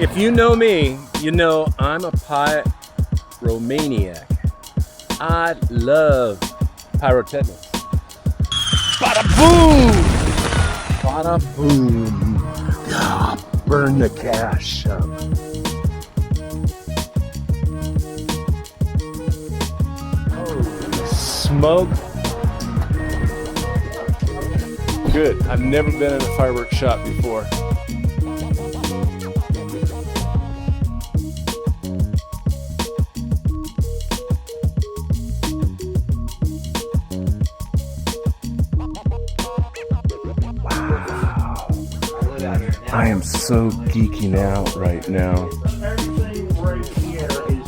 If you know me, you know I'm a pyromaniac. I love pyrotechnics. Bada boom! Bada boom! Ah, burn the cash up. Smoke. Good. I've never been in a fireworks shop before. Wow. I am so geeking out right now. Everything right here is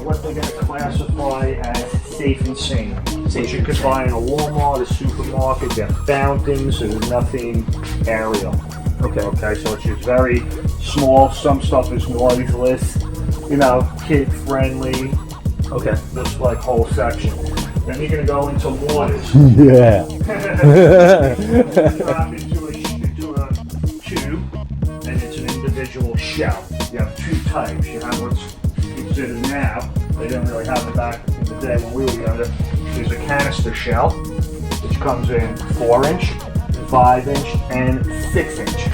what they're going to classify as safe and sane. Which you could buy in a Walmart, a supermarket. They're fountains. There's nothing aerial. Okay, so it's just very small. Some stuff is noiseless, you know, kid friendly. Okay, this like whole section. Then you're gonna go into mortars. Yeah. Drop into a tube, and it's an individual shell. You have two types. You have what's considered now. They didn't really have it back in the day when we were younger. There's a canister shell, which comes in 4-inch, 5-inch, and 6-inch.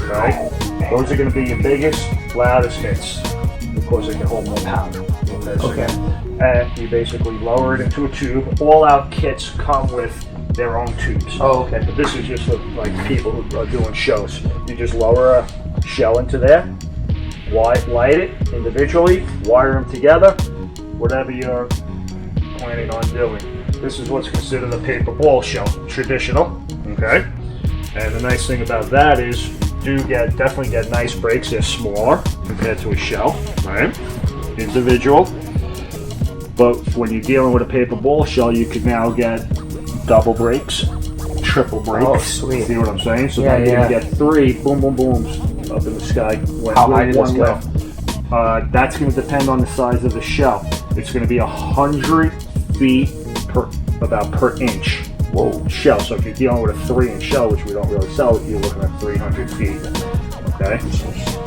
Okay? Those are going to be your biggest, loudest hits because they can hold more powder. Okay. And you basically lower it into a tube. All-out kits come with their own tubes. Oh, okay. But this is just for, like people who are doing shows. You just lower a shell into there, light it individually, wire them together, whatever you're planning on doing. This is what's considered a paper ball shell, traditional. Okay. And the nice thing about that is you definitely get nice breaks. They're smaller compared to a shell, right? Individual. But when you're dealing with a paper ball shell, you could now get double breaks, triple breaks. Oh, sweet. See what I'm saying? So Yeah, then you can get 3 boom, boom, booms up in the sky. How high does this go? That's going to depend on the size of the shell. It's going to be 100 feet per inch. Whoa. Shell. So if you're dealing with a 3-inch shell, which we don't really sell, you're looking at 300 feet. Okay.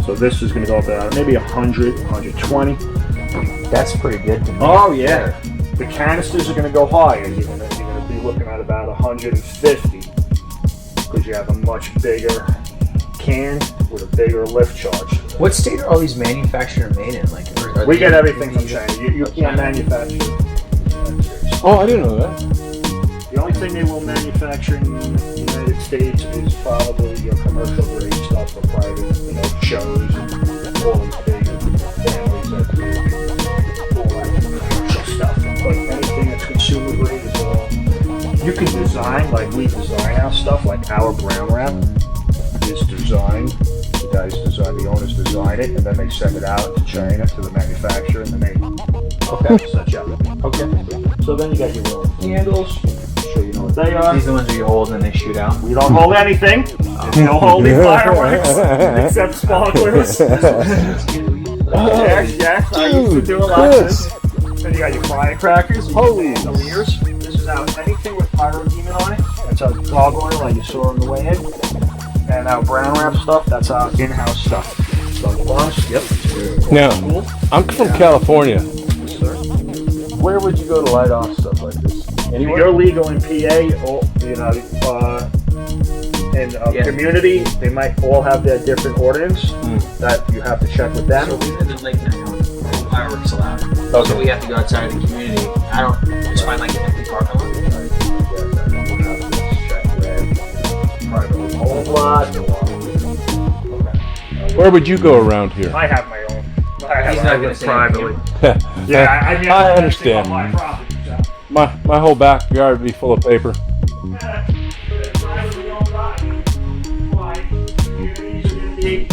So this is going to go about maybe 100, 120. That's pretty good to me. Oh yeah. The canisters are going to go higher. You're going to be looking at about 150 because you have a much bigger can with a bigger lift charge. What state are all these manufactured made in? Like, We get everything from China. You can't manufacture. Oh, I didn't know that. The only thing they will manufacture in the United States is probably your commercial grade stuff for private, shows and all these big families that do all that commercial stuff. But anything that's consumer grade is all. You can design, like we design our stuff, like our brown wrap is designed. The guys design, the owners design it, and then they send it out to China to the manufacturer, and then they set you up. Okay. So then you got your little handles. Sure you know what they are. These are the ones you hold and they shoot out. We don't hold anything. There's no holding fireworks except sparklers. Yes, I used to do a lot of this. Then you got your firecrackers, Holy. bandoliers. This is out anything with pyrogene on it. That's our dog oil like you saw on the way in. And our brown wrap stuff, that's our in-house stuff. So yep. Now, I'm from California. Where would you go to light off stuff like this? Anywhere? You're legal in PA, or in a community, they might all have their different ordinance that you have to check with them. So we live in Lake Nile, fireworks allowed. Okay. So we have to go outside of the community. I don't just find like an empty parking lot. Where would you go around here? I have my own. He's not gonna say privately. Yeah, I understand. My property, so. My whole backyard would be full of paper. Privately owned property. Like, communities are gonna be.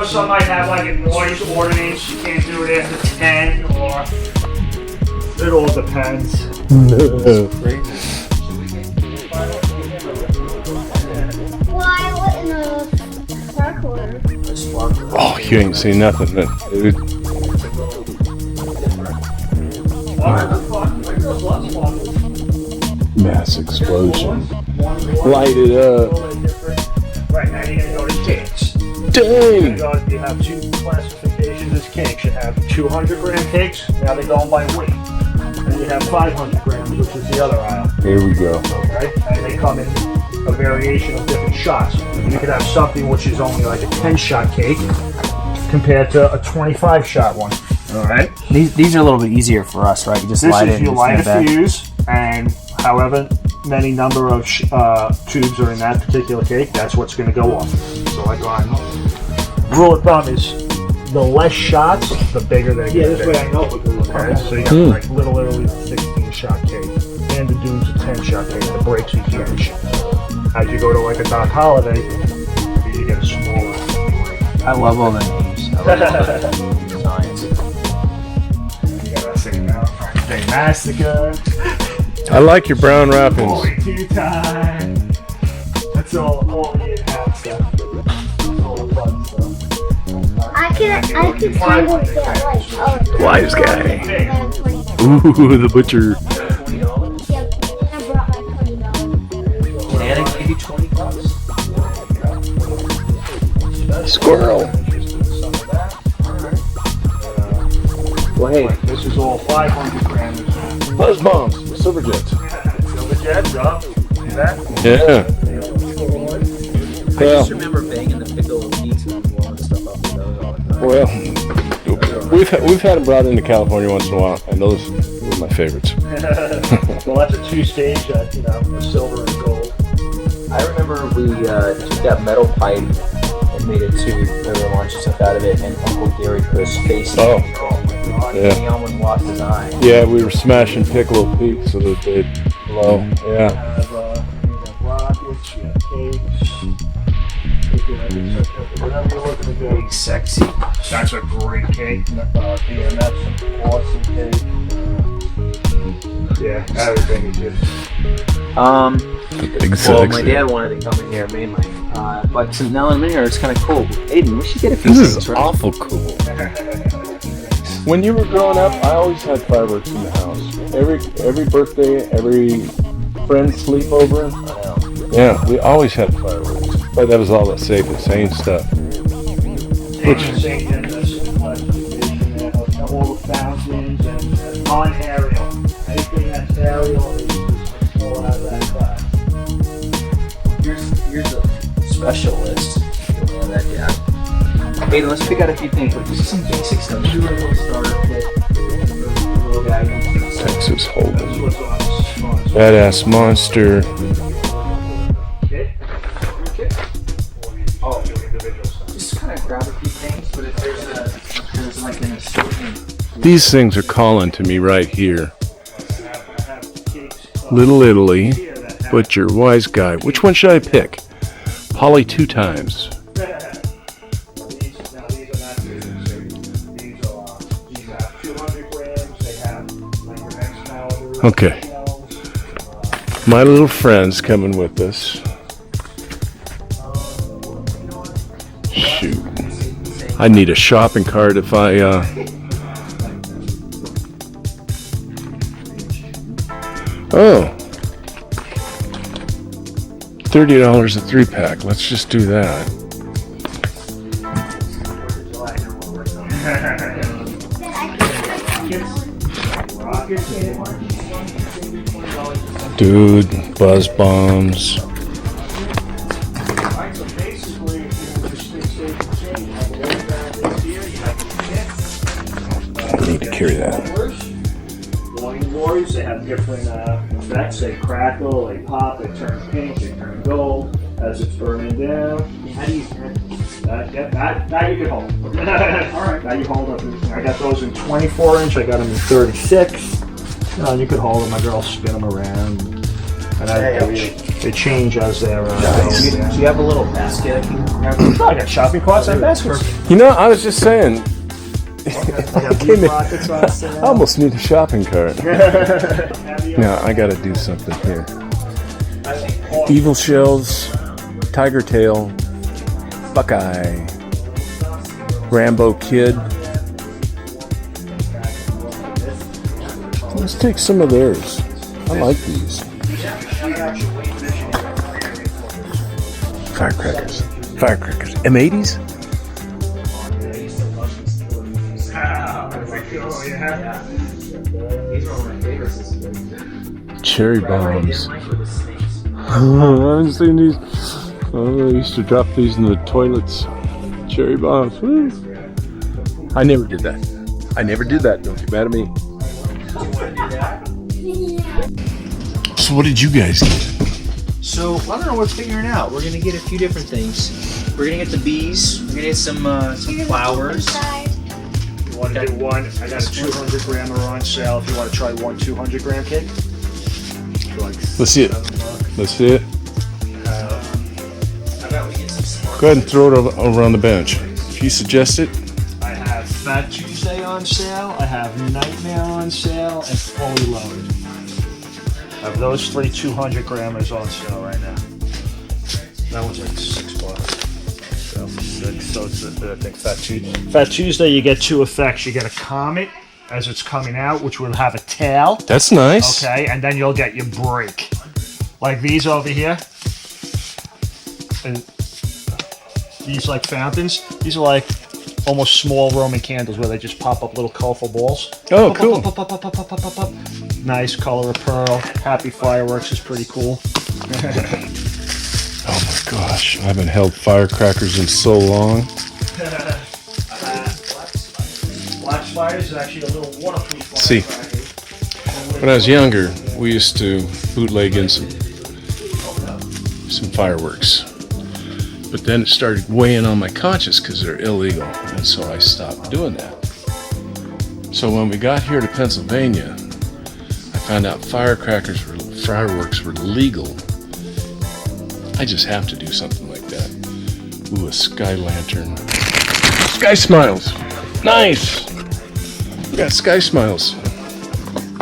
Some might have like a noise ordinance. You can't do it after 10, or it all depends. Why wouldn't a sparkler? Oh, you ain't seen nothing then, dude. Mass explosion. Light it up. Right, now you're gonna go to dance. Dang! You have two classifications as cakes. You have 200-gram cakes. Now they're going by weight. And you have 500 grams, which is the other aisle. Here we go. Okay? And they come in a variation of different shots. You could have something which is only like a 10-shot cake compared to a 25-shot one. All right. These are a little bit easier for us, right? You just This light is it. you and light it's a in the back. fuse, and however many number of tubes are in that particular cake, that's what's going to go off. So like on rule of thumb is the less shots, the bigger they're going to be. this way I know because Okay, so you got like Little Italy 16-shot cake, and the Dunes a 10-shot cake. The Blakeslee huge. As you go to like a Doc Holiday, you get a smaller. I love all the names. I love all the designs. You got that thing now. Day Massacre. I like your brown wrappings. Boy, tea time. That's all the in-house stuff. That's all the fun stuff. I could kind of get like, oh, Wise guy. I have $20. Ooh, the butcher. Yeah, I brought my $20. Can Anna give you 20 bucks? Squirrel. Well, hey, this is all 500 grams. Buzz bombs. Silver jets. Silver Jet, Rob. See that? Yeah. I just remember banging the pickle and pizza and blowing stuff up with those all the time. Well, we've had them brought into California once in a while, and those were my favorites. Well, that's a two-stage, the silver and gold. I remember we took that metal pipe and made a tube. There were a bunch of stuff out of it, and Uncle Gary put his face in Oh. it. Yeah. He almost lost his eye. Yeah, we were smashing piccolo peaks so that they'd blow. Yeah. You have rockets, you have cakes. Whatever you're looking to do. Big sexy. That's a great cake. That's an awesome cake. Yeah, everything is just. Big Well, my sexy. dad wanted to come in here mainly, but since now I'm in here, it's kind of cool. Aiden, we should get a few This things, is right? awful cool. When you were growing up, I always had fireworks in the house. Every birthday, every friend sleepover. Yeah, we always had fireworks. But that was all the safe and sane stuff. Which all the fountains and non-aerial. Anything that's aerial is just all out of that class. Here's a special list. Yeah, that guy. Aiden, let's pick out a few things. But just some basic stuff. Do a little starter kit. Little guy. Texas Hold'em. What's on this? Badass monster. Oh, individual stuff. Just kind of grab a few things, but if there's like an assortment. These things are calling to me right here. I have cakes Little Italy, here that have Butcher, Wise Guy. Which one should I pick? Polly 2 times. These are not these have 200 grams. They have like your Excalibur. Okay. My little friend's coming with us. Shoot. I need a shopping cart if I, Oh. $30 a 3-pack. Let's just do that. Dude, buzz bombs. Alright, so basically, if you want to stay safe and sane, you have a little fountains here, you have your I need to carry that. Warning glories, they have different effects. They crackle, they pop, they turn pink, they turn gold as it's burning down. How do you That you can hold. Alright. That you hold up. I got those in 24 inch, I got them in 36. You could hold them, my girls spin them around. And they change as they're Do you have a little basket I can grab? I got shopping carts and baskets. You know, I was just saying, I got came in- rockets on sale. I almost need a shopping cart. Now, I gotta do something here. Evil Shells, Tiger Tail, Buckeye, Rambo Kid. Let's take some of theirs. I like these. Firecrackers. Firecrackers. M80s? cherry bombs. I haven't seen these. Oh, I used to drop these in the toilets. Cherry bombs. Woo. I never did that. I never did that. Don't get mad at me. So what did you guys get? So I don't know. We're figuring out. We're gonna get a few different things. We're gonna get the bees. We're gonna get some flowers. You want to do one? I got a 200 grammer on sale. If you want to try one 200 gram cake. Like Let's see it. $7. Let's see it. How about we get some sparkles? Go ahead and throw it over on the bench. If you suggest it. I have Fat Tuesday on sale. I have Nightmare on sale, and Fully Loaded. I have those three 200 grammers on sale right now. That one's like $6. So it's I think Fat Tuesday. Fat Tuesday, you get two effects. You get a comet as it's coming out, which will have a tail. That's nice. Okay, and then you'll get your break. Like these over here. And these like fountains. These are like almost small Roman candles where they just pop up little colorful balls. Oh, Pop, cool. pop, pop, pop, pop, pop, pop, pop, pop. Nice color of pearl. Happy Fireworks is pretty cool. Oh my gosh, I haven't held firecrackers in so long. Black Spiders is actually a little waterproof See. firecracker. When I was younger, we used to bootleg in some fireworks. But then it started weighing on my conscience because they're illegal, and so I stopped doing that. So when we got here to Pennsylvania, I found out fireworks were legal. I just have to do something like that. Ooh, a sky lantern. Sky smiles. Nice. We got sky smiles.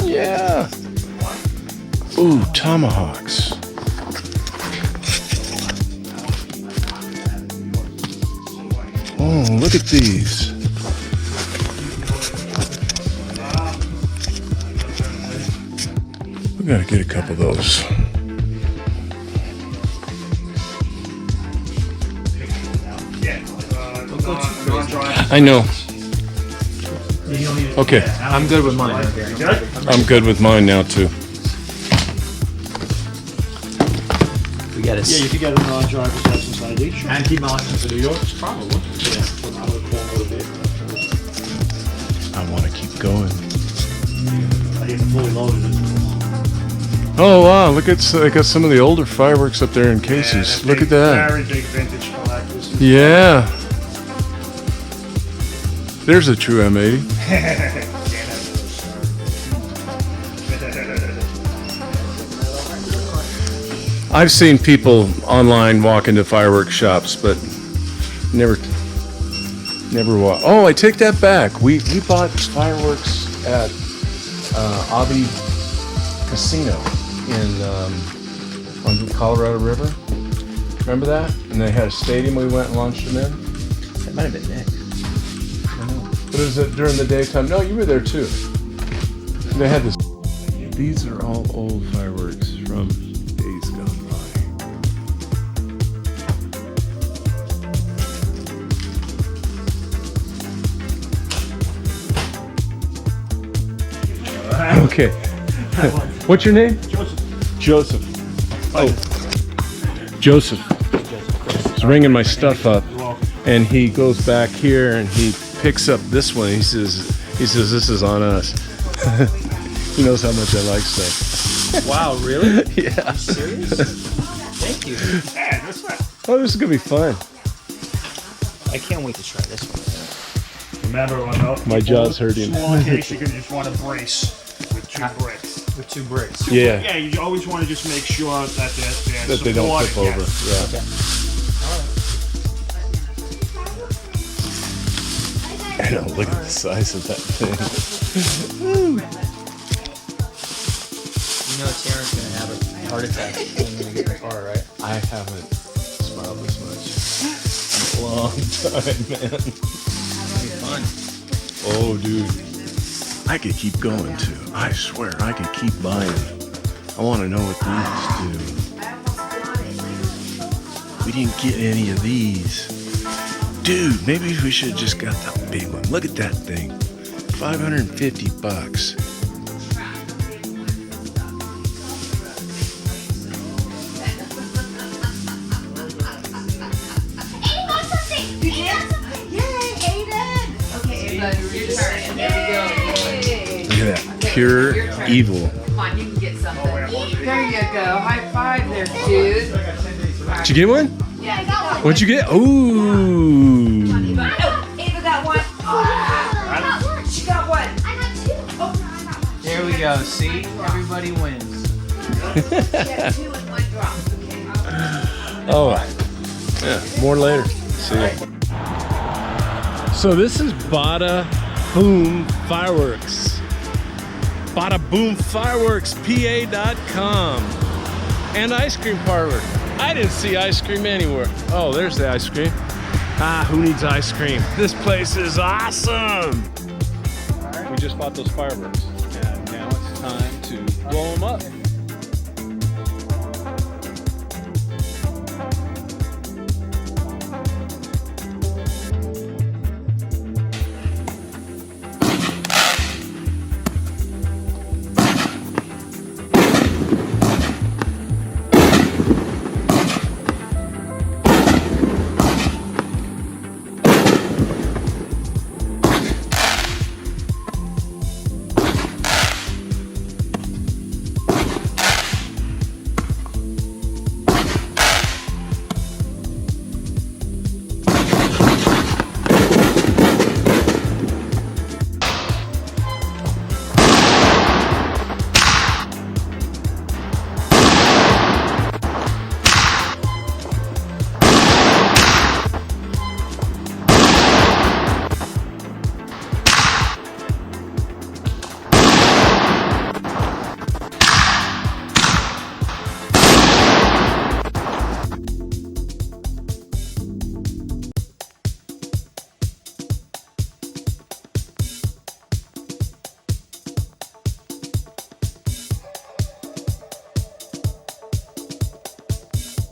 Yeah. Ooh, tomahawks. Oh, look at these. We gotta get a couple of those. I know. Okay, I'm good with mine. I'm good with mine now too. We got Yeah, you can get a non-driver's license ID. Sure. And keep my license in New York? Probably. I want to keep going. I get the Fully Loaded. Oh wow, look at I got some of the older fireworks up there in cases. Yeah, Look at that. Very big vintage collectors. Yeah. There's a true M80. I've seen people online walk into fireworks shops, but never walk. Oh, I take that back. We bought fireworks at Abbey Casino on the Colorado River. Remember that? And they had a stadium. We went and launched them in. That might have been Nick. But it was during the daytime. No, you were there too. They had this. These are all old fireworks from days gone by. Okay. What's your name? Joseph. Oh. Joseph. He's ringing my stuff up, and he goes back here and he picks up this one. He says this is on us. He knows how much I like stuff. Wow, really? Yeah. Are you serious? Thank you. Yeah, that's not. Oh, this is gonna be fun. I can't wait to try this one. Remember, My jaw's hurting. Small case, you're gonna just want to brace with two bricks. With 2 bricks. Yeah. Yeah, you always want to just make sure that they're That they don't tip over. yes. Yeah. I know. Look at the size of that thing. You know Taryn's gonna have a heart attack when we get in the car, right? I haven't smiled this much in a long time, man. It'll be fun. Oh, dude. I could keep going too. I swear, I could keep buying. I want to know what these do. We didn't get any of these. Dude, maybe we should have just got the big one. Look at that thing. $550. your turn. There we go. Look at that. Pure evil. Come on, you can get something. There you go. High five there, dude. Did you get one? Yeah, I got one. What'd you get? Ooh. Ava got one. She got one. I got two. There we go. See? Everybody wins. She had 2 in 1 drop. Oh, yeah. More later. See ya. So this is Batta Boom Fireworks. Batta Boom Fireworks, PA.com. And ice cream parlor. I didn't see ice cream anywhere. Oh, there's the ice cream. Ah, who needs ice cream? This place is awesome. We just bought those fireworks. And now it's time to blow them up.